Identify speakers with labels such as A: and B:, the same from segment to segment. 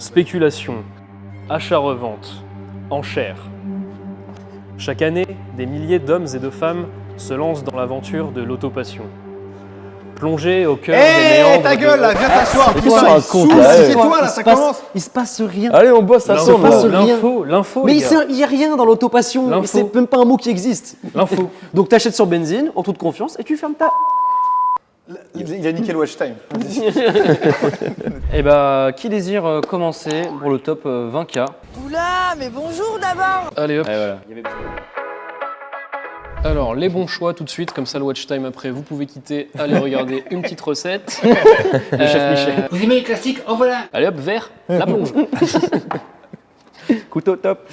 A: Spéculation, achat-revente, enchères. Chaque année, des milliers d'hommes et de femmes se lancent dans l'aventure de l'autopassion. Plongés au cœur des méandres
B: ta gueule là, viens t'asseoir.
C: Mais qu'est-ce que tu racontes, là,
B: C'est toi là, ça commence.
D: Il se passe rien.
C: Allez, on bosse à
A: L'info,
C: son là.
A: l'info,
D: Mais
A: les gars.
D: il n'y a rien dans l'autopassion.
A: L'info.
D: C'est même pas un mot qui existe.
A: L'info.
D: Donc tu achètes sur benzine, en toute confiance, et tu fermes ta...
B: Il a niqué le watch time.
D: Eh bah, qui désire commencer pour le top 20K?
E: Oula, mais bonjour d'abord.
A: Allez hop.
D: Et voilà.
A: Alors, les bons choix tout de suite, comme ça le watch time après, vous pouvez quitter, aller regarder une petite recette. Le chef Michel.
B: Vous aimez les classiques? En voilà.
A: Allez hop, vert, la plonge.
D: Couteau top.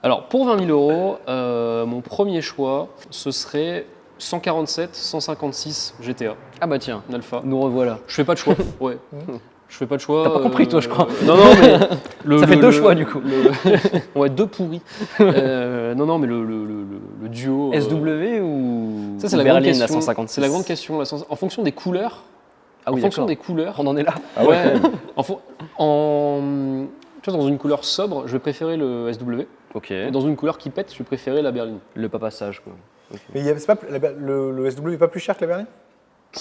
A: Alors, pour 20 000 €, mon premier choix, ce serait 147, 156 GTA,
D: Ah bah tiens,
A: Alpha.
D: nous revoilà.
A: Je fais pas de choix, ouais. Je fais pas de choix.
D: T'as pas compris, toi, je crois.
A: Non, mais...
D: Ça fait deux choix, du coup.
A: Ouais, deux pourris. Non, mais le duo...
D: SW ou
A: Ça, c'est la grande
D: Berline,
A: question.
D: la 156.
A: C'est la grande question. En fonction des couleurs...
D: Ah oui,
A: en fonction
D: d'accord.
A: des couleurs...
D: On en est là.
C: Ah ouais.
A: Tu vois, dans une couleur sobre, je vais préférer le SW.
D: Ok.
A: Et dans une couleur qui pète, je vais préférer la berline.
D: Le papassage, quoi.
B: Mais c'est pas, le SW est pas plus cher que la berline?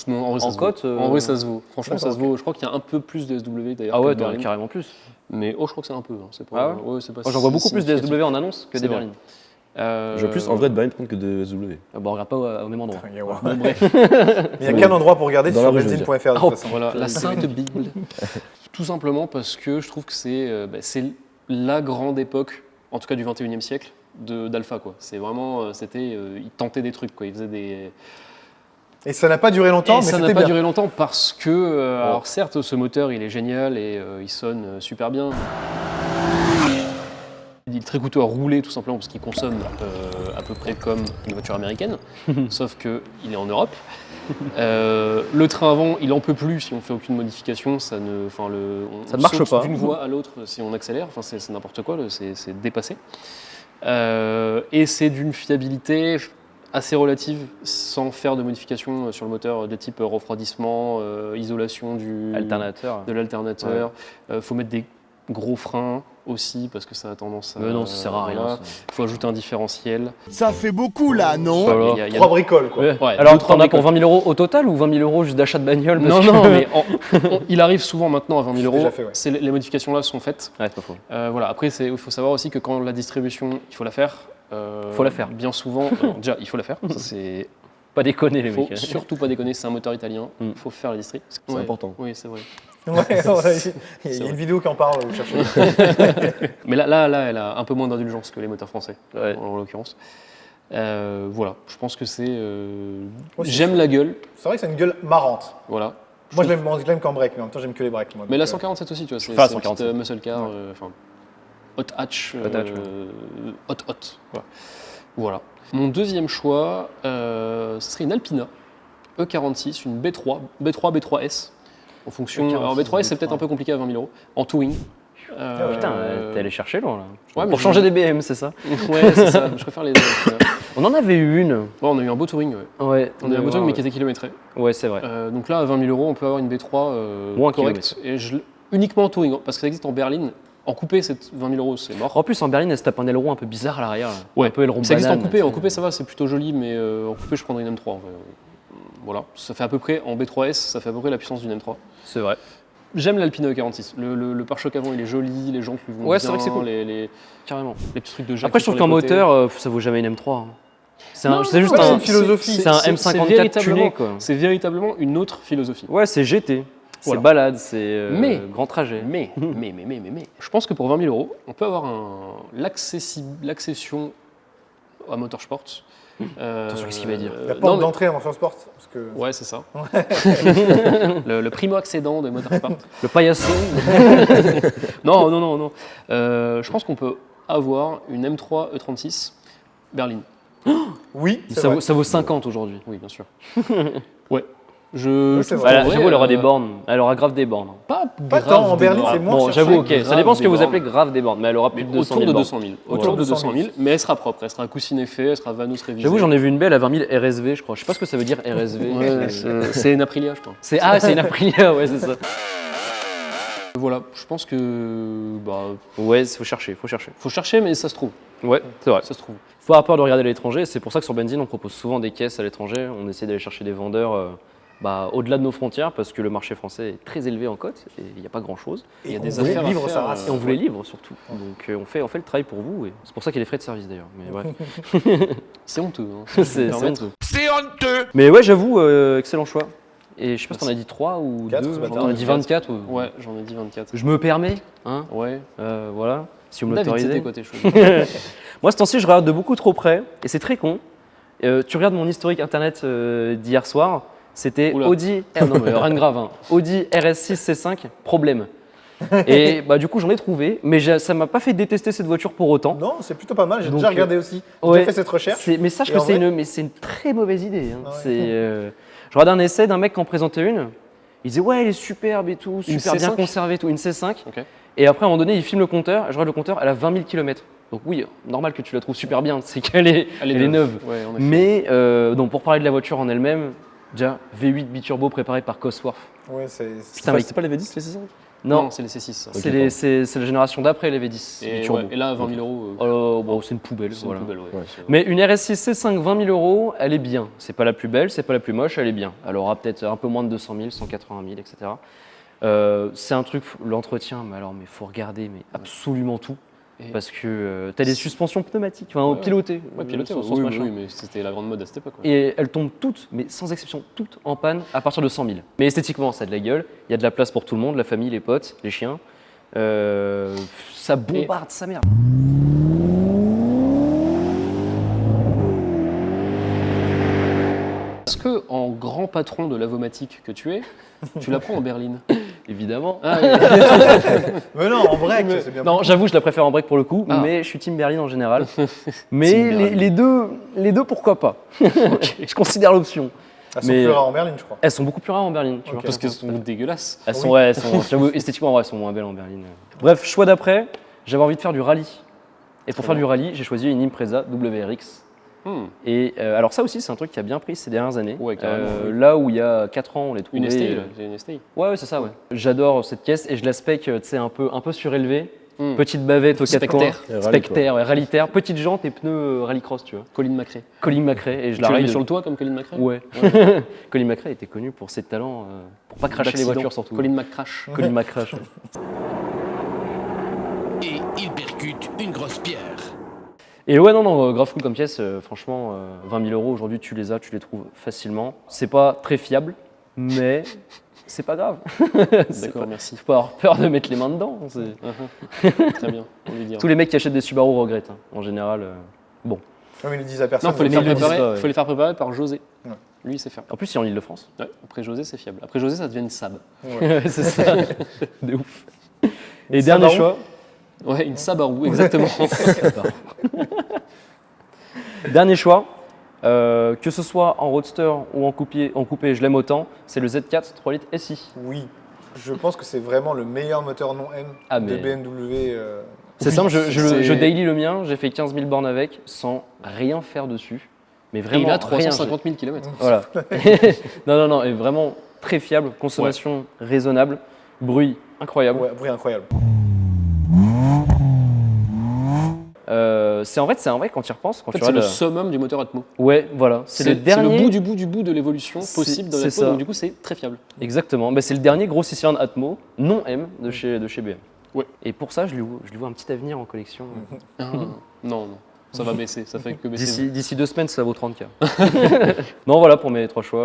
A: Non, en vrai, ça
D: En
A: se
D: cote,
A: vaut. En vrai, ça se vaut. Franchement, ça se
B: D'accord,
A: vaut. Je crois qu'il y a un peu plus de SW d'ailleurs.
D: Ah
A: que
D: ouais,
A: de berline.
D: carrément plus.
A: Mais je crois que c'est un peu. Hein. C'est pas,
D: Ah ouais
A: c'est pas
D: Moi, j'en vois
A: si
D: beaucoup plus de
A: significatif.
D: SW en annonce que
A: C'est
D: des
A: vrai.
D: berlines.
C: Je veux plus en vrai de Berlin prendre que de SW.
D: Ah bah, on regarde pas au même endroit.
A: Bon, bref.
B: Il n'y a qu'un endroit pour regarder
C: Dans
B: sur
C: la rue, je veux
B: benzine.fr de toute
D: Oh,
B: façon.
A: Voilà, la Sainte Bible. Tout simplement parce que je trouve que c'est la grande époque, en tout cas du 21e siècle, d'Alpha, quoi. C'est vraiment, ils tentaient des trucs, quoi. Ils faisaient des...
B: Et ça n'a pas duré longtemps,
A: Et
B: mais
A: ça n'a
B: c'était
A: pas
B: bien.
A: duré longtemps parce que, alors certes, ce moteur, il est génial et il sonne super bien. Il est très coûteux à rouler, tout simplement, parce qu'il consomme à peu près comme une voiture américaine, sauf qu'il est en Europe. Le train avant, il en peut plus si on fait aucune modification. Ça ne
D: marche
A: saute
D: pas.
A: d'une voie à l'autre si on accélère. Enfin, c'est n'importe quoi, c'est dépassé. Et c'est d'une fiabilité assez relative, sans faire de modifications sur le moteur de type refroidissement, isolation
D: Alternateur.
A: de l'alternateur. Faut mettre des gros freins aussi parce que ça a tendance à...
D: Mais non, ça sert à rien.
A: voilà.
D: Ça.
A: Il faut ajouter un différentiel.
F: Ça fait beaucoup là, non?
D: Voilà.
A: Il y a
B: 3 bricoles, quoi.
D: Ouais.
A: Ouais,
D: Alors,
A: deux, trois
D: t'en as pour
A: bricoles.
D: 20 000 € au total ou 20 000 € juste d'achat de bagnole?
A: Non,
D: parce que-
A: non, mais il arrive souvent maintenant à 20 000
B: déjà
A: €.
B: fait, ouais.
A: Les modifications là sont faites.
D: Ouais, c'est pas faux.
A: Voilà. Après, il faut savoir aussi que quand la distribution, il faut la faire.
D: Faut la faire.
A: Bien souvent, déjà, il faut la faire. Ça, c'est...
D: Pas déconner, les
A: faut
D: mecs.
A: surtout pas déconner, c'est un moteur italien. Il faut faire la distri.
C: C'est important.
A: Oui, c'est vrai.
B: Il y a une vidéo qui en parle, vous cherchez.
A: Mais là, elle a un peu moins d'indulgence que les moteurs français,
D: Ouais.
A: en l'occurrence. Voilà, je pense que c'est...
B: Moi, c'est
A: J'aime la gueule,
B: C'est vrai que c'est une gueule marrante.
A: voilà.
B: Moi, je l'aime qu'en break, mais en même temps, j'aime que les breaks. moi.
A: Mais la
B: Donc,
A: 147 aussi, tu vois, c'est
D: Enfin, la
A: une petite
D: 147.
A: muscle car, enfin, hot hatch,
D: Hot hatch,
A: hot, voilà. Mon deuxième choix, ce serait une Alpina E46, une B3, B3S, en fonction...
D: E46,
A: Alors B3S, c'est peut-être un peu compliqué à 20 000 €, en touring.
D: Putain, t'es allé chercher loin, là.
A: Ouais, mais
D: Pour changer des BM, c'est ça?
A: Ouais, c'est ça, je préfère les Alpina.
D: On en avait eu une.
A: Ouais, on a eu un beau touring, ouais.
D: Ouais.
A: On a eu un beau touring, mais qui était kilométré.
D: Ouais, c'est vrai.
A: Donc là, à 20 000 €, on peut avoir une B3
D: Moins
A: correcte, et uniquement en touring, parce que ça existe en berline. En coupé, c'est 20 000 €, c'est mort.
D: En plus, en berline, elle se tape un aileron un peu bizarre à l'arrière. Là.
A: Ouais.
D: Un peu aileron
A: Ça existe en
D: banane,
A: coupé. En
D: tu sais.
A: coupé, ça va, c'est plutôt joli, mais en coupé, je prendrais une M3. En vrai. Voilà, ça fait à peu près, en B3S, ça fait à peu près la puissance d'une M3.
D: C'est vrai.
A: J'aime l'Alpina E46. Le pare-choc avant, il est joli, les jantes lui vont
D: Ouais,
A: bien,
D: c'est vrai que c'est cool.
A: les
D: Carrément.
A: petits trucs de jack.
D: Après, je trouve qu'en moteur, ça vaut jamais une M3. hein. C'est juste
B: c'est
D: un.
B: une philosophie.
D: C'est un M54 tuné, quoi.
A: C'est véritablement une autre philosophie.
D: Ouais, c'est GT. C'est
A: Voilà.
D: balade, c'est
A: Mais-
D: grand trajet.
A: Mais, je pense que pour 20 000 €, on peut avoir l'accession à Motorsport.
D: Attention, qu'est-ce qu'il va dire
B: La
A: non,
B: porte
A: mais-
B: d'entrée en motorsport. Parce que...
A: Ouais, c'est ça. le primo-accédant de Motorsport.
D: Le paillasson.
A: Non. Je pense qu'on peut avoir une M3 E36 berline.
B: Oui, c'est
D: ça,
B: vrai.
D: ça vaut 50 aujourd'hui.
A: Oui, bien sûr. Ouais. Je
B: c'est
A: trouve
B: vrai.
A: qu'en
D: Voilà,
A: vrai,
D: j'avoue, elle aura des bornes. Elle aura grave des bornes.
A: Pas
B: Pas
A: grave
B: tant, en
A: des
B: berline,
A: bornes.
B: c'est moins
D: Bon,
B: cherché.
D: j'avoue, ok. Ça
A: grave
D: dépend ce que
A: des
D: vous
A: bornes.
D: appelez grave des bornes. Mais elle aura
A: Mais
D: plus de 200
A: autour
D: 000
A: de
D: bornes.
A: 200 000.
B: Autour
A: Autour
B: de
A: de
B: 200
A: 200 000. Mais elle sera propre. Elle sera coussinet fait, elle sera Vanos révisée.
D: J'avoue, j'en ai vu une belle à 20 000 RSV, je crois. Je sais pas ce que ça veut dire RSV.
A: Ouais, c'est une Aprilia, je crois.
D: C'est une Aprilia, ouais, c'est ça.
A: Voilà, je pense que
D: Ouais, faut chercher.
A: faut chercher, mais ça se trouve.
D: Ouais, c'est vrai.
A: Ça se trouve.
D: Faut avoir peur de regarder à l'étranger. C'est pour ça que sur Benzine, on propose souvent des caisses à l'étranger. On essaie d'aller chercher des vendeurs au-delà de nos frontières parce que le marché français est très élevé en cote et il n'y a pas pas chose.
B: Et
A: y a
B: on
A: des
B: voulait
A: affaires à
B: vivre
A: faire,
B: sa race.
D: Et on vous les livre surtout. Donc on fait le travail pour vous. Et c'est pour ça qu'il y a les frais de service d'ailleurs. Mais bref.
A: C'est honteux. Hein.
D: c'est
A: Permettre.
D: honteux.
F: C'est honteux.
D: Mais ouais, j'avoue, excellent choix. Et je sais pas si t'en as dit 3 ou
B: 4,
D: 2.
B: ce matin.
D: T'en as dit 24.
A: Ouais, j'en ai dit 24.
D: Je me permets, hein.
A: Ouais.
D: Voilà, si vous me
A: David,
D: l'autorisez.
A: c'était quoi tes choses?
D: Moi, ce temps-ci, je regarde de beaucoup trop près, et c'est très con. Tu regardes mon historique internet d'hier soir, c'était
A: Oula.
D: Audi, non mais rien de grave, hein. Audi RS6 C5, problème. Et du coup, j'en ai trouvé, mais ça m'a pas fait détester cette voiture pour autant.
B: Non, c'est plutôt pas mal. J'ai
D: Donc,
B: déjà regardé aussi. J'ai
D: ouais,
B: déjà fait cette recherche.
D: Mais sache
B: Et
D: que
B: en
D: c'est
B: vrai-
D: une très mauvaise idée. Hein.
B: Ah ouais.
D: Je regardais un essai d'un mec qui en présentait une. Il disait ouais, elle est superbe et tout,
A: Une
D: super bien
A: C5?
D: conservée et tout, une C5.
A: Ok.
D: Et après, à un moment donné, il filme le compteur. Je regarde le compteur, elle a 20 000 km. Donc oui, normal que tu la trouves super bien, c'est qu'elle est, elle est neuve.
A: Ouais, en effet.
D: Mais donc pour parler de la voiture en elle-même, déjà V8 biturbo préparé par Cosworth.
B: Ouais, c'est.
D: Putain, mais
C: C'est pas les V10 les C5?
D: non,
A: Non, c'est les C6. ça.
D: c'est la génération d'après les V10
A: Et,
D: biturbo.
A: ouais, et là, 20 000 euros,
D: Oh, bon, c'est une poubelle.
A: c'est
D: Voilà.
A: une poubelle. Ouais.
D: Mais une RS6 C5 20 000 euros, elle est bien. C'est pas la plus belle, c'est pas la plus moche, elle est bien. Elle aura peut-être un peu moins de 200 000, 180 000, etc. C'est un truc, l'entretien, mais faut regarder absolument tout.
A: Et-
D: Parce que tu as des suspensions pneumatiques, enfin pilotées.
A: Ouais, piloté,
D: sur ce
A: oui,
D: machin.
A: oui, mais c'était la grande mode à cette époque. Ouais.
D: Et elles tombent toutes, mais sans exception, toutes en panne à partir de 100 000. Mais esthétiquement, ça a de la gueule. Il y a de la place pour tout le monde, la famille, les potes, les chiens. Ça bombarde sa mère.
A: Est-ce que, en grand patron de l'avomatique que tu es, tu la prends en berline?
D: Évidemment.
A: Ah, oui.
B: Mais non, en break, c'est bien.
D: Non, j'avoue, je la préfère en break pour le coup,
A: Ah.
D: mais je suis team berline en général. Mais
A: Team berline.
D: les deux, pourquoi pas. Je considère l'option.
B: Elles sont
D: mais-
B: plus rares en berline, je crois.
D: Elles sont beaucoup plus rares en berline, tu
B: Ok.
D: vois.
A: Parce qu'elles sont dégueulasses.
D: Elles sont,
B: Oui.
D: ouais, j'avoue, esthétiquement, ouais, elles sont moins belles en berline. Bref, choix d'après, j'avais envie de faire du rallye. Et pour faire du rallye, j'ai choisi une Impreza WRX. Et alors ça aussi, c'est un truc qui a bien pris ces dernières années.
A: Ouais, carrément, oui.
D: Là où il y a 4 ans, on les trouvait...
A: Une STI, là. J'ai une STI.
D: Ouais, c'est ça, ouais. J'adore cette caisse et je la spec, tu sais, un peu surélevée.
A: Hmm.
D: Petite bavette aux 4 coins.
A: Spectaire.
D: Specter, ouais, rallye-terre. Petite jante et pneus rallycross, tu vois.
A: Colin McRae.
D: Colin McRae. Et je
A: Tu
D: la
A: l'as
D: ride
A: mis sur le toit comme Colin McRae?
D: Ouais. Colin McRae était connu pour ses talents, pour pas cracher les
A: D'accident.
D: voitures surtout.
A: Colin McCrash.
D: Colin McRae.
F: Et il percute une grosse pierre.
D: Et ouais, non, grave cool comme pièce. Franchement, 20 000 euros aujourd'hui, tu les trouves facilement. C'est pas très fiable, mais c'est pas grave.
A: D'accord, merci.
D: Faut pas avoir peur de mettre les mains dedans.
A: Très bien, on lui dira.
D: Tous les mecs qui achètent des Subaru regrettent, hein, en général. Bon.
B: Non, mais ils le disent à personne.
A: Non, faut les
B: donc
A: faire
D: ils le disent
A: préparer.
D: pas, ouais.
A: Faut les faire préparer par José.
B: Ouais.
A: Lui, il sait faire.
D: En plus, c'est en Ile-de-France.
A: Ouais. Après José, c'est fiable. Après José, ça devient une Sab.
D: c'est ça. De ouf. Et
B: Une
D: dernier
B: Subaru.
D: choix.
A: Ouais, une Sabarou, exactement.
D: Dernier choix. Que ce soit en roadster ou en coupé, je l'aime autant. C'est le Z4 3 litres SI.
B: Oui. Je pense que c'est vraiment le meilleur moteur non M
D: Ah,
B: de
D: mais-
B: BMW.
D: C'est simple,
A: c'est-
D: je daily le mien, j'ai fait 15 000 bornes avec sans rien faire dessus. Mais
A: Et
D: vraiment
A: il a
D: rien.
A: 350 000 km.
D: Voilà. non, et vraiment très fiable, consommation raisonnable, bruit incroyable.
B: Ouais, bruit incroyable.
D: C'est en vrai quand tu y repenses, quand
A: En fait,
D: tu
A: c'est le
D: regardes.
A: summum du moteur Atmo.
D: Ouais, voilà. C'est le dernier.
A: bout du bout de l'évolution
D: C'est-
A: possible de
D: c'est
A: l'Atmo,
D: ça.
A: donc du coup, c'est très fiable.
D: Exactement. Bah, c'est le dernier gros 6 cylindres Atmo non M de chez BM.
A: Ouais.
D: Et pour ça, je lui vois un petit avenir en collection.
A: Non, ça va baisser, ça fait que baisser.
D: D'ici 2 semaines, ça vaut 30K. Non, voilà pour mes 3 choix.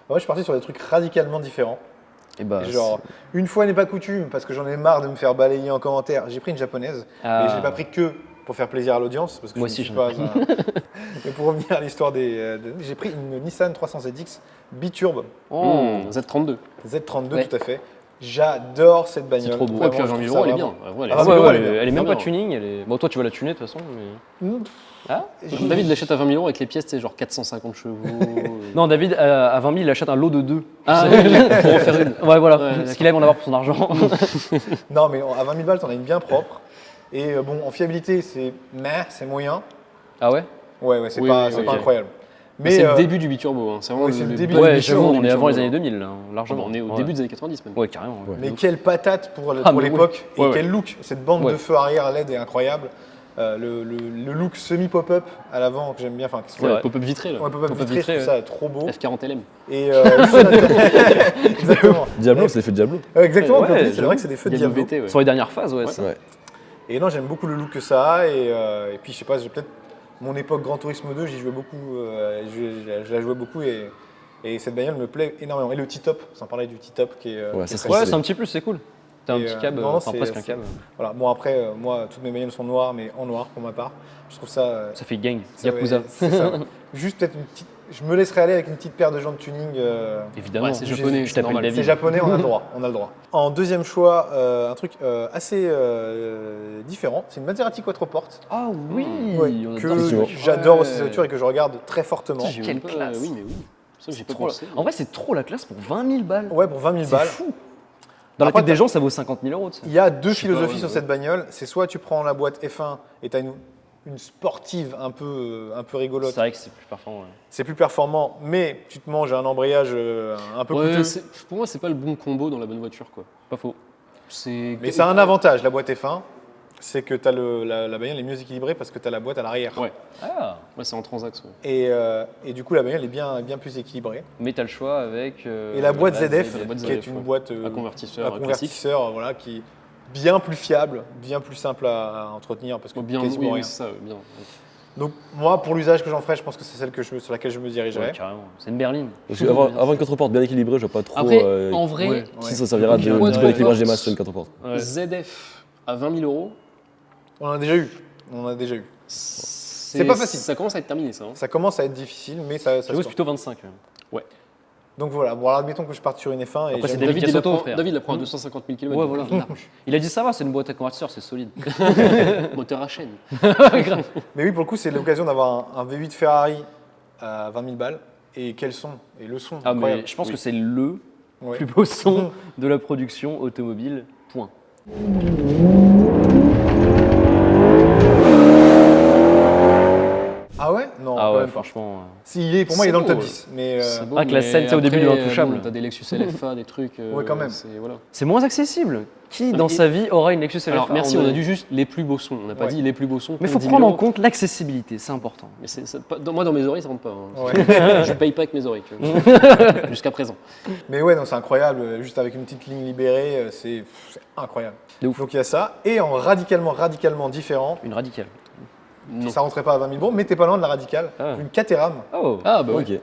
B: Moi, je suis parti sur des trucs radicalement différents.
D: Et bah,
B: Genre, une fois n'est pas coutume, parce que j'en ai marre de me faire balayer en commentaire, j'ai pris une japonaise,
D: Ah.
B: mais je l'ai pas pris que pour faire plaisir à l'audience, parce que
D: Moi
B: je
D: aussi,
B: ne suis
D: j'en
B: pas un... Mais pour revenir à l'histoire j'ai pris une Nissan 300ZX biturbe,
A: Z32.
B: Z32
D: Ouais.
B: tout à fait. J'adore cette bagnole.
D: C'est trop beau.
A: Ouais,
B: Vraiment,
A: puis à
B: je
A: 20 000
B: trouve
A: euros,
B: ça
A: elle est bien.
B: vraiment-
A: Ouais, elle est
B: Ah,
A: assez
B: ouais,
A: bien.
B: ouais,
D: elle est même
A: bien.
D: pas tuning. Bon, toi, tu vas la tuner de toute façon. Mais... Ah
A: David l'achète à 20 000 euros avec les pièces, c'est genre 450 chevaux.
D: Non, David, à 20 000, il achète un lot de 2.
A: Ah, pour en faire une.
D: Ouais, voilà.
A: Ouais,
D: Parce qu'il aime en avoir pour son argent.
B: Non, mais à 20 000 balles, t'en as une bien propre. Et bon, en fiabilité, c'est moyen.
D: Ah ouais
B: Ouais, c'est
A: Oui,
B: pas,
A: oui,
B: c'est
A: oui,
B: pas
A: ok.
B: incroyable. Mais
A: c'est le début du biturbo, hein. C'est vraiment
B: ouais, c'est le début
A: bon
B: du
D: Ouais,
A: début
D: j'avoue,
A: du
D: on est avant
A: biturbo,
D: les années
A: hein.
D: 2000, là,
A: Ah
D: largement.
A: bah, on est au
D: Ouais.
A: début des années 90 même.
D: Ouais, carrément. Ouais.
B: Mais quelle patate pour
D: Ah, mais
B: l'époque et
A: Ouais, ouais.
B: quel look. Cette bande
D: Ouais.
B: de feu arrière LED est incroyable. Le look semi-pop-up à l'avant que j'aime bien. Enfin,
D: C'est
A: Ouais,
D: vrai.
A: pop-up vitré là.
B: ouais, pop-up
D: Pop-up
B: vitré, je
D: vitré,
B: trouve ça trop beau.
A: F40 LM.
B: Et exactement.
C: Diablo, c'est fait Diablo.
B: Exactement,
D: Ouais,
B: comme tu dis, c'est
D: j'avoue.
B: vrai que c'est des feux de
A: Diablo
B: Diablo.
A: VT, ouais.
D: Sur les dernières phases, ouais. ça.
C: Ouais.
B: Et non, j'aime beaucoup le look que ça a. Et puis, je sais pas, j'ai peut-être mon époque Gran Turismo 2, j'y jouais beaucoup. Je la jouais beaucoup et cette bagnole me plaît énormément. Et le T-top, sans parler du T-top qui est.
C: Ouais,
B: qui est
C: ça,
B: très
D: Ouais,
B: stylé.
D: c'est un petit plus, c'est cool. T'as un
B: Et,
D: petit cab,
B: non,
D: enfin
B: c'est-
D: presque un
B: c'est-
D: cab.
B: Voilà. Bon, après, moi, toutes mes bagnoles sont noires, mais en noir pour ma part. Je trouve ça.
D: Ça fait gang,
B: ça,
D: Yakuza.
B: ouais, c'est ça. Juste peut-être une petite. Je me laisserai aller avec une petite paire de jantes tuning.
D: Évidemment.
A: Ouais, c'est
B: je-
A: japonais,
D: je
A: c'est
D: t'appelle
A: normal.
D: David.
B: C'est japonais, on a le droit. On a le droit. En deuxième choix, un truc assez différent. C'est une Maserati Quattroporte.
D: Ah oui,
B: Ouais,
D: on
B: que
D: adore ce
C: Effectivement.
D: truc.
B: j'adore
A: Ouais.
B: aussi cette voiture et que je regarde très fortement.
A: Ça, j'ai
D: Quelle
A: même pas-
D: classe.
A: Oui, mais oui. Ça, j'ai pas
D: Trop la-
A: pensé.
D: En vrai, c'est trop la classe pour 20 000 balles.
B: Ouais, pour 20 000
D: C'est
B: balles.
D: fou. Dans la
B: Après,
D: tête des
B: t'as-
D: gens, ça vaut 50 000 euros.
B: Il y a deux
A: Je sais pas,
B: philosophies
A: ouais,
B: sur
A: ouais.
B: cette bagnole. C'est soit tu prends la boîte F1 et tu as une sportive un peu rigolote.
D: C'est vrai que c'est plus performant. Ouais.
B: C'est plus performant, mais tu te manges un embrayage un peu
A: Ouais,
B: coûteux.
A: pour moi, c'est pas le bon combo dans la bonne voiture, quoi.
D: Pas faux.
A: C'est.
B: Mais ça a un avantage, la boîte F1, c'est que la bagnole est mieux équilibrée parce que tu as la boîte à l'arrière.
A: Ouais.
D: Ah.
A: Ouais, c'est en transaxe. Ouais.
B: Et du coup, la bagnole est bien plus équilibrée.
D: Mais t'as le choix avec.
B: Et la boîte
A: la
B: ZF,
A: boîte
B: qui
A: ZF,
B: est une
A: ouais.
B: boîte
A: Un convertisseur
B: un
A: classique.
B: convertisseur, voilà, qui est bien plus fiable, bien plus simple à entretenir parce que
A: Oh, bien,
B: quasiment
A: oui,
B: rien.
A: oui, c'est ça, ouais, bien.
B: Donc moi, pour l'usage que j'en ferai, je pense que c'est celle sur laquelle je me dirigerai.
D: Ouais, carrément. C'est une berline.
C: Parce qu'avoir une quatreporte bien équilibrée, je vois pas trop
A: Après,
C: euh,
A: en vrai,
D: ouais.
C: si ça servira de
A: Ouais,
C: bon
A: ouais,
C: équilibrage
A: ouais.
C: des masses sur une quatreporte.
D: Ouais.
A: ZF à 20 000 euros,
B: On en a déjà eu. On en a déjà eu.
A: c'est
B: pas facile.
A: Ça commence à être terminé, ça. Hein.
B: Ça commence à être difficile, mais ça se
D: J'avoue, c'est
B: tente.
D: plutôt 25. Quand même.
B: Donc voilà, bon, alors admettons que je parte sur une F1 et
D: Après, c'est
B: j'aime-
D: David qui a son tour, frère.
A: David la prend à 250 000 km.
D: Ouais, voilà. Il a dit ça va, c'est une boîte à convertisseur, c'est solide.
A: Moteur à chaîne.
B: Mais oui, pour le coup, c'est l'occasion d'avoir un V8 Ferrari à 20 000 balles. Et quel son. Et le son,
D: Ah,
B: incroyable.
D: mais je pense que c'est le
B: Ouais.
D: plus beau son de la production automobile. Point.
B: Ah ouais Non,
D: Ah
B: quand
D: ouais,
B: même pas.
D: franchement.
B: Si, pour moi, il est dans le
A: C'est
B: top
A: beau,
B: 10. Mais
A: C'est beau,
D: Ah, que la
A: mais
D: scène, c'est au début de
A: après,
D: l'Intouchable.
A: bon, t'as des Lexus LFA, des trucs.
B: Ouais, quand même.
A: Voilà.
D: C'est moins accessible. Qui, dans
A: mais-
D: sa vie, aura une Lexus LFA
A: Alors merci,
D: en
A: on a
D: deux-
A: dit juste les plus beaux sons. On n'a pas
B: Ouais.
A: dit les plus beaux sons.
D: Mais il
A: pour
D: faut
A: 10 000
D: prendre en
A: euros.
D: compte l'accessibilité, c'est important.
A: Mais moi, dans mes oreilles, ça rentre pas. hein.
B: Ouais.
A: Je paye pas avec mes oreilles. tu vois. Jusqu'à présent.
B: Mais ouais, non, c'est incroyable. Juste avec une petite ligne libérée, c'est incroyable.
D: De ouf.
B: Donc il y a ça. Et en radicalement différent,
D: Une radicale.
A: Non.
B: ça rentrait pas à 20 000 bons, mais t'es pas loin de la radicale.
D: Ah.
B: Une Caterham.
D: Oh.
A: Ah bah ouais.
C: Ok.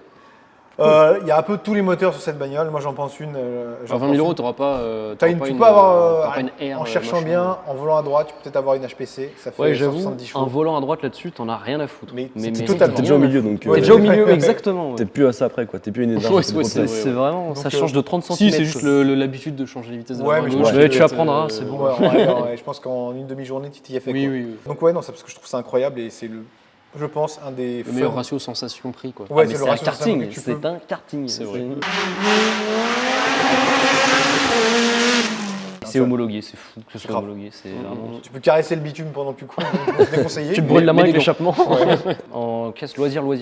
B: Il y a un peu tous les moteurs sur cette bagnole. Moi, j'en pense une.
A: À 20 000 euros, t'auras pas.
B: Tu peux avoir,
A: t'auras pas une R,
B: en cherchant
A: machin.
B: bien, en volant à droite, tu peux peut-être avoir une HPC. Ça fait
D: Ouais, j'avoue,
B: 170
D: un
B: chevaux.
D: volant à droite là-dessus, t'en as rien à foutre.
B: Mais
D: mais
B: c'est totalement.
C: T'es déjà au milieu donc.
B: Ouais,
D: T'es déjà au milieu,
B: Ouais.
D: exactement. ouais.
C: T'es plus à ça après quoi. T'es plus une énergie.
A: Ouais,
C: c'est
A: ouais,
C: trop
A: c'est
C: près.
A: vrai.
D: C'est vraiment,
B: Donc,
D: ça change de 30 cm.
A: Si, c'est juste l'habitude de changer la vitesse de la
B: Ouais,
A: main
B: mais
A: gauche,
B: je pense
D: que-
A: peut-être,
D: tu apprendras, c'est bon.
B: Ouais, je pense qu'en une demi-journée, tu t'y es fait.
A: Oui,
B: quoi.
A: oui, oui.
B: Donc ouais, non, c'est parce que je trouve ça incroyable et c'est je pense, un des
A: Le meilleur
B: fun.
A: ratio sensation-prix, quoi.
B: Ouais,
D: Ah, mais
B: c'est le
D: c'est un
B: ratio
D: karting,
B: que tu peux.
D: c'est un karting.
A: C'est vrai.
D: C'est homologué, c'est fou que ce soit
B: Grave.
D: homologué. C'est vraiment...
B: Tu peux caresser le bitume pendant que tu cours, c'est déconseillé.
D: Tu te brûles la main
A: mais
D: avec
A: des
D: l'échappement. En caisse loisir.
B: Ouais,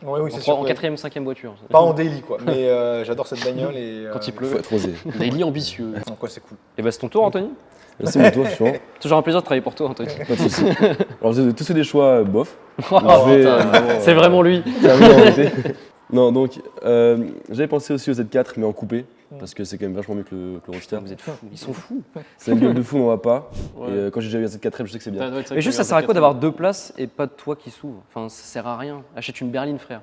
B: oui, c'est sûr.
D: En
B: ouais.
D: quatrième, cinquième voiture.
B: Pas en daily, quoi. Mais j'adore cette bagnole et.
D: Quand il
C: Faut
D: pleut.
C: être osé.
A: Daily ambitieux.
B: Donc ouais, c'est cool.
D: Et bah c'est ton tour, Anthony.
C: C'est mon tour, suivant.
D: Toujours un plaisir de travailler pour toi, Anthony.
C: Pas de soucis. Alors, vous avez tous fait des choix bof.
D: Oh,
C: Je vais,
D: c'est vraiment lui.
C: terminer en beauté. Non, donc, j'avais pensé aussi au Z4, mais en coupé, parce que c'est quand même vachement mieux que le Roadster.
D: Vous êtes fous, ils sont fous.
C: C'est une gueule de fou, on va pas.
A: Ouais.
C: Et quand j'ai déjà vu un Z4M, je sais que c'est bien.
D: Mais juste, ça sert à quoi d'avoir deux places et pas de toi qui s'ouvre? Enfin, ça sert à rien. Achète une berline, frère.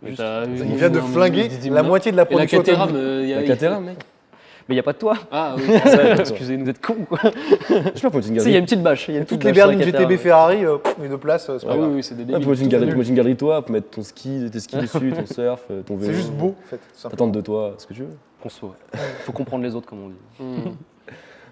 B: Il vient de flinguer la
A: moitié
B: moitié de la
A: Et la
B: production
A: Caterham,
B: automobile.
C: La Caterham, mec.
D: Mais il n'y a pas de toi.
A: Ah oui.
D: Excusez-nous d'être cons, quoi.
C: Je sais pas, pour une
D: Si, il y a
C: galerie.
D: une petite bâche. Il y a une
B: Toutes
D: petite
B: les
D: bâche sur la
B: berlines
D: Caterham.
B: GTB Ferrari, les deux places, c'est
A: Ah
B: pas
A: oui,
B: grave.
A: oui, c'est des
C: Ah,
A: débiles.
C: pour mettre une
B: tout est
C: galerie,
B: nul.
C: pour mettre une galerie, toi, pour mettre ton ski, tes skis dessus, ton surf, ton vélo.
B: C'est juste beau, en fait. tout simplement.
C: Attendre de toi ce que tu veux.
D: Conso. Faut comprendre les autres, comme on dit.
A: Hmm.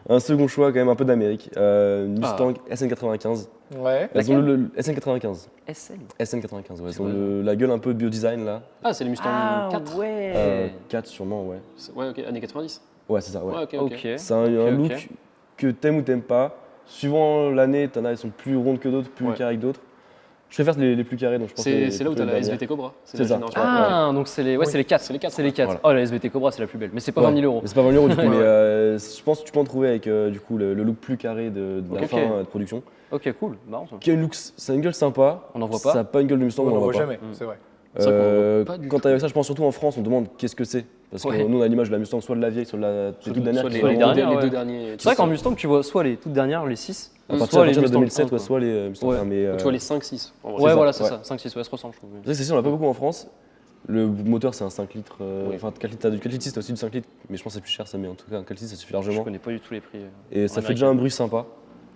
C: Un second choix, quand même un peu d'Amérique. Mustang SN95.
B: Ouais.
C: Elles ont le SN95.
D: SL.
C: SN95, ouais. Elles
D: C'est
C: ont
D: vrai.
C: la gueule un peu de biodesign là.
A: Ah, c'est les Mustang 4.
D: ouais.
C: 4 sûrement, ouais.
A: Ouais, ok, années 90.
C: Ouais, c'est ça, ouais.
A: Ouais, ok, ok.
D: Ok.
C: C'est un
D: Ok,
C: look
D: ok.
C: que t'aimes ou t'aimes pas. Suivant l'année, t'en as, elles sont plus rondes que d'autres, plus
A: Ouais.
C: carrées que d'autres. Je préfère les plus carrés, donc je pense.
A: C'est là où tu as la SVT Cobra.
C: C'est
A: la
C: ça.
A: génération.
D: Ah, donc c'est les, ouais,
B: Oui.
D: c'est les 4.
A: C'est les 4.
D: C'est les 4.
C: Voilà.
D: Oh, la SVT Cobra, c'est la plus belle. Mais c'est pas
C: Ouais.
D: 20 000 euros.
C: Mais c'est pas 20 000 euros du coup,
D: Ouais.
C: mais je pense que tu peux en trouver avec du coup le look plus carré de la
D: Ok.
C: fin de production.
D: Ok, cool. Marrant ça.
C: Qui a une look, ça a une gueule sympa.
D: On en voit pas.
C: Ça a pas une gueule de Mustang,
B: On
C: on
B: n'en
C: en
B: voit
C: voit pas.
B: jamais, c'est vrai.
A: C'est vrai qu'on en voit pas du
C: Quand
A: tout.
C: t'es avec ça, je pense surtout en France, on demande qu'est-ce que c'est. Parce que
D: Ouais.
C: nous on a l'image de la Mustang, soit de la vieille, soit de la toute dernière.
A: Soit
C: qui
A: les,
C: sont
D: les
C: vraiment-
D: dernières,
A: les
D: ouais.
A: deux derniers.
D: C'est vrai qu'en Mustang, tu vois soit les toutes dernières, les 6,
C: À partir
D: soit les
C: de
D: Mustang
C: 2007,
D: 1, quoi.
C: soit les Mustang
D: Ouais.
C: 1, mais
A: Tu vois les 5-6. en vrai.
D: Ouais,
C: ça,
D: voilà, c'est
C: ouais.
D: ça. 5-6, ouais, se ressemble, je trouve.
C: C'est ça, on l'a pas beaucoup en France. Le moteur c'est un 5 litres,
A: Oui.
C: enfin 4 litres, t'as du 4 litres 6, t'as aussi du 5 litres, mais je pense que c'est plus cher ça, mais en tout cas un 4 litres ça suffit
D: Je
C: largement.
D: connais pas du tout les prix.
C: Et ça fait
D: américains.
C: déjà un bruit sympa.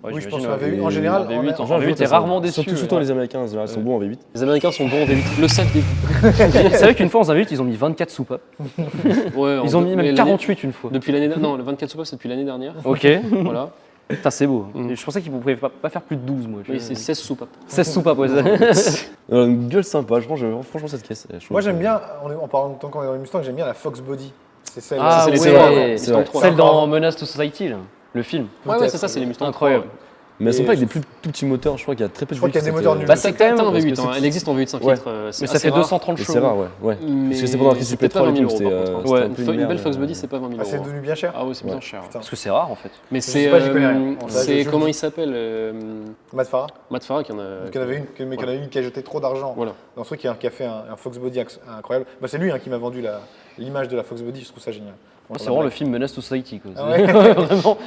D: Ouais,
B: Oui, je pense
D: j'imagine,
B: qu'en
D: ouais.
B: V8, en général,
D: En V8,
B: on
D: en V8, t'es rarement déçu.
C: Surtout
D: ouais.
C: les Américains, en général, ils sont bons en V8.
A: Les Américains sont bons en V8. Le 7 des
D: C'est vrai qu'une fois, en 2008, ils ont mis 24 soupapes.
A: Ouais,
D: Ils ont mis même 48 une fois.
A: Depuis l'année non, le 24 soupapes, c'est depuis l'année dernière.
D: Ok.
A: Voilà.
D: Putain, c'est beau.
A: Mm.
D: Et je pensais qu'ils ne pouvaient pas faire plus de 12, moi.
A: Oui, c'est 16 soupapes.
D: 16 soupapes, ouais.
C: Une gueule sympa, franchement cette caisse. je trouve
B: Moi
C: que-
B: j'aime bien, en parlant de temps qu'on est dans les Mustang, j'aime bien la Fox Body. C'est celle
D: Ah,
A: c'est les
D: ouais,
A: Mustang,
D: ouais,
A: Mustang
C: c'est
A: 3.
D: Celle dans Menace to Society, là, le film.
A: Ouais, ouais, c'est ça, c'est les Mustang.
D: Incroyable.
C: Mais elles sont
B: Et
C: pas avec des plus tout petits moteurs, je crois qu'il y a très peu de
B: Je crois qu'il y a
C: véhicules
B: des
C: qui
B: moteurs
C: étaient-
B: nuls.
A: Bah, c'est quand même en
C: Parce que
A: V8. hein.
C: c'est-
A: Elle existe en V8 5
C: Ouais.
A: litres.
D: Mais
A: C'est
D: ça fait 230
C: Mais
D: chevaux.
C: c'est rare, ouais. Parce que c'est pendant la crise du
A: c'était pas
C: pétrole et
A: 20
C: tout,
A: 000 euros,
C: c'était
A: par contre.
D: ouais,
C: un peu
A: Une belle
C: merde.
A: Fox Body, c'est pas 20 000
B: Ah, c'est
A: euros.
B: devenu bien cher.
A: Ah oui, c'est bien
C: Ouais.
A: cher.
B: Putain.
D: Parce que c'est rare, en fait.
A: Mais
B: sais
A: c'est.
B: pas, j'y connais rien.
A: C'est
B: Je-
A: comment
B: je-
A: il s'appelle
B: Matt Farah,
A: Matt Farah qui en a.
B: qu'il y en avait une, mais qu'il y en a une qui a jeté trop d'argent
A: Voilà.
B: dans ce truc qui a fait un Fox Body incroyable. Bah, c'est lui qui m'a vendu l'image de la Fox Body, je trouve ça génial. Bon,
D: C'est vraiment le film Menace to Society, quoi.
B: Ah ouais.
D: Vraiment.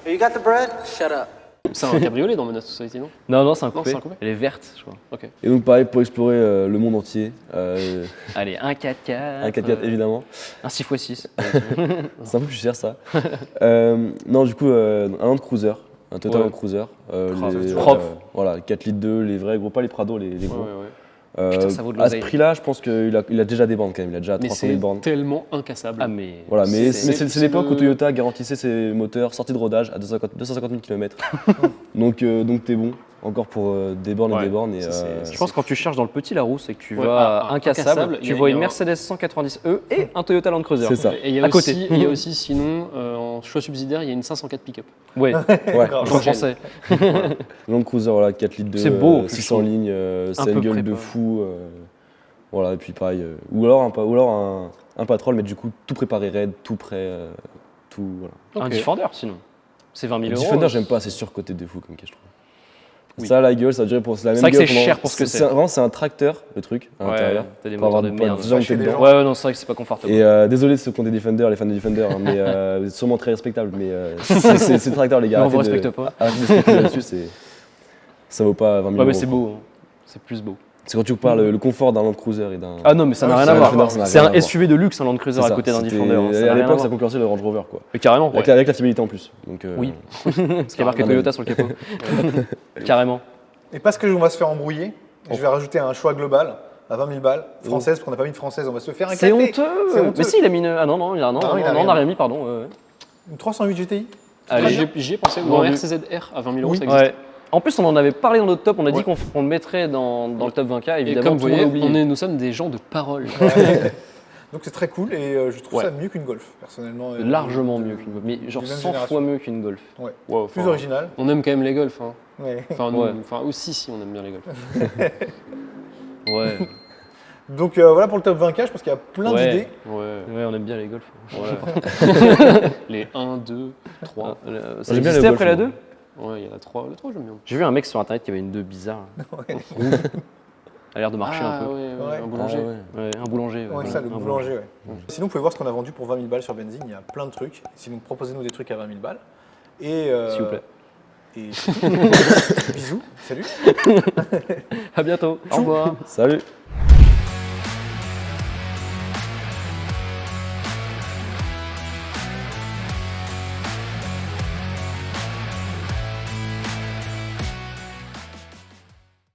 E: You got the bread? Shut up.
A: C'est un cabriolet dans Menace Society, non
D: Non, c'est un coupé.
A: c'est un coupé.
D: Elle est verte, je crois.
C: Et donc pareil, pour explorer le monde entier,
D: Allez, un 4x4.
C: un 4x4 évidemment,
D: Un 6x6.
C: c'est un peu plus cher ça. Non, du coup, un Land Cruiser, un Toyota
A: Ouais.
C: Land Cruiser.
B: c'est
D: propre.
C: Voilà, 4 litres 2, les vrais gros, pas les Prado, les
A: Ouais,
C: gros.
A: ouais, ouais.
D: Putain, ça vaut de
C: à ce
D: l'oseille.
C: prix-là, je pense qu'il a déjà des bornes quand même, il a déjà
A: Mais
C: 300 000
A: c'est
C: bornes.
A: tellement incassable.
D: Ah, mais.
C: Voilà, mais
A: c'est-
C: c'est
A: c'est
C: l'époque
A: le-
C: où Toyota garantissait ses moteurs sortis de rodage à 250 000 km. donc t'es bon, encore pour des bornes et
A: Ouais,
C: des bornes. Et,
A: ça, c'est-
D: Je pense que quand tu cherches dans le petit Larousse et que tu
A: Ouais,
D: vas
A: ah,
D: incassable,
A: incassable, il y
D: tu
A: a-
D: vois
A: il y
D: une
A: a un-
D: Mercedes 190E et un Toyota Land Cruiser.
C: C'est ça.
A: Et il y a
D: À
A: aussi,
D: côté.
A: il y a aussi sinon, en choix subsidiaire, il y a une 504 pick-up.
D: Ouais,
C: Ouais,
B: Grave.
D: en français.
C: Land Cruiser, voilà, 4 litres 2,
D: C'est beau, en plus,
C: 600
D: je trouve.
C: lignes, c'est
D: peu
C: une gueule
D: prépa.
C: de fou. Voilà, et puis pareil. Ou alors un Patrol, mais du coup tout préparé raide, tout prêt, tout. Voilà.
D: Un Defender, sinon. C'est 20 000
C: Le
D: euros.
C: Defender, j'aime pas, c'est surcoté de fou comme caisse, je trouve.
D: Oui.
C: Ça, la gueule, ça dirait pour c'est la même
D: vrai que
C: gueule
D: c'est
C: pendant-
D: cher pour ce que c'est.
C: Vraiment, c'est un tracteur, le truc, à l'intérieur.
D: t'as des
C: Pour avoir
D: moteurs de
C: pas
D: merde.
C: déjà monté
B: Fâcher les
C: dedans.
B: gens.
D: Ouais, non, c'est vrai que c'est pas confortable.
C: Et désolé de ceux qui ont des Defenders, les fans de Defender, hein, mais vous êtes sûrement très respectables, mais c'est le tracteur, les gars.
D: Non, on vous
C: arrêtez de-
D: respecte pas.
C: arrêtez de spéculer là-dessus, ça vaut pas 20 000
D: Ouais, mais
C: euros.
D: c'est beau. hein. C'est plus beau.
C: C'est quand tu parles le confort d'un Land Cruiser et d'un.
D: Ah non, mais ça n'a
B: Ah,
D: rien
B: ça
D: à
B: n'a
D: voir.
B: rien à voir,
C: ça n'a
D: C'est
C: rien
D: un
C: à voir.
D: SUV de luxe, un Land Cruiser
C: C'est
D: à
C: ça,
D: côté d'un
C: c'était-
D: Defender. hein, ça n'a
C: À
D: rien à
C: l'époque, ça
D: voir.
C: concurrençait le Range Rover, quoi.
D: Mais carrément.
C: Avec la fiabilité en plus. Donc,
D: Oui. Parce qu'il y a marqué
C: Ah,
D: Toyota sur le capot. Carrément.
B: Et parce que on va se faire embrouiller, je vais rajouter un choix global à 20 000 balles, française, parce qu'on n'a pas mis de française, on va se faire un
D: C'est
B: café.
D: honteux.
B: C'est honteux.
D: Mais si, il a mis une. Ah non, non, il a, non,
B: Ah, il a
D: non, on
B: rien.
D: n'a rien mis, pardon. ouais.
B: Une 308 GTI.
D: Allez.
A: J'y ai pensé. Ou
D: Bon,
A: un
D: vu.
A: RCZ-R à 20 000 euros,
B: Oui.
A: ça existe.
D: Ouais. En plus, on en avait parlé dans notre top, on a dit
B: Ouais.
D: qu'on le mettrait dans le top 20K,
A: Et
D: évidemment.
A: comme vous
D: tout le monde
A: voyez,
D: a oublié.
A: nous sommes des gens de parole.
B: Donc c'est très cool et je trouve
D: Ouais.
B: ça mieux qu'une Golf, personnellement.
D: Largement mieux qu'une Golf. Mais genre
B: de même
D: 100
B: génération.
D: fois mieux qu'une Golf.
B: Ouais.
A: Wow,
B: Plus
A: enfin,
B: original.
A: On aime quand même les golfs. Hein.
B: Ouais.
A: Enfin, nous,
D: Ouais.
A: enfin, aussi, si on aime bien les golfs.
D: Ouais.
B: Donc voilà pour le top 20K, je pense qu'il y a plein
D: Ouais.
B: d'idées.
A: Ouais.
D: Ouais, on aime bien les Golf.
A: Ouais. Les 1, 2, 3.
D: Ça
C: J'aime bien
D: existait
C: les
D: après la
C: Golf,
D: 2
A: Ouais, il y a la 3. La 3, j'aime bien.
D: J'ai vu un mec sur internet qui avait une 2 bizarre.
B: Ouais.
D: Rouge. Elle a l'air de marcher un peu.
A: Ouais,
B: Ouais.
A: un boulanger.
C: Ah ouais.
D: Ouais, un boulanger.
B: Ouais, ça, le boulanger, ouais. Sinon, vous pouvez voir ce qu'on a vendu pour 20 000 balles sur Benzine. Il y a plein de trucs. Sinon, proposez-nous des trucs à 20 000 balles. Et,
D: S'il vous plaît.
B: Et bisous, salut.
D: À bientôt. Au revoir.
C: Salut!